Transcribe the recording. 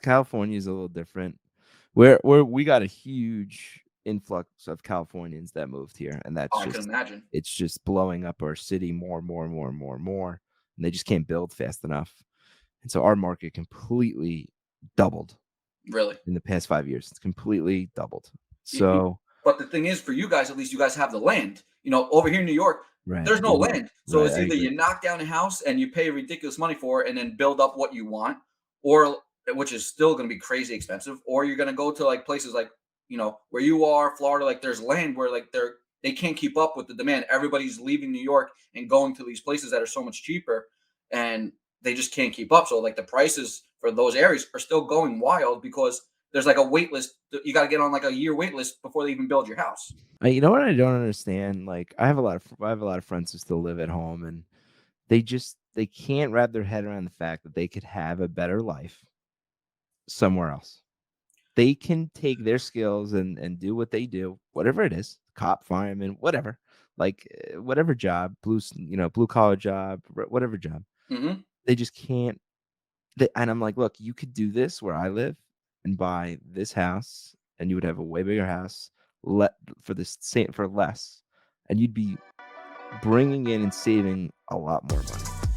California is a little different. We got a huge influx of Californians that moved here, and Oh, I can imagine. it's just blowing up our city more and more and more and more and more, and they just can't build fast enough. And so our market completely doubled Really. in the past 5 years. It's completely doubled. Y So But the thing is, for you guys, at least you guys have the land. Over here in New York, right, there's no land. So right, it's I either agree. you knock down a house and you pay ridiculous money for it and then build up what you want, or which is still gonna be crazy expensive, or you're gonna go to, like, places like, where you are, Florida, like, there's land where, like, they can't keep up with the demand. Everybody's leaving New York and going to these places that are so much cheaper, and they just can't keep up. So, like, the prices for those areas are still going wild because there's like a wait list. You got to get on like a year wait list before they even build your house. You know what I don't understand? Like, I have a lot of friends who still live at home, and they can't wrap their head around the fact that they could have a better life somewhere else. They can take their skills and do what they do, whatever it is, cop, fireman, whatever, like, whatever job, blue collar job, whatever job. Hmm. They just can't. And I'm like, look, you could do this where I live and buy this house, and you would have a way bigger house, let for the same for less, and you'd be bringing in and saving a lot more money.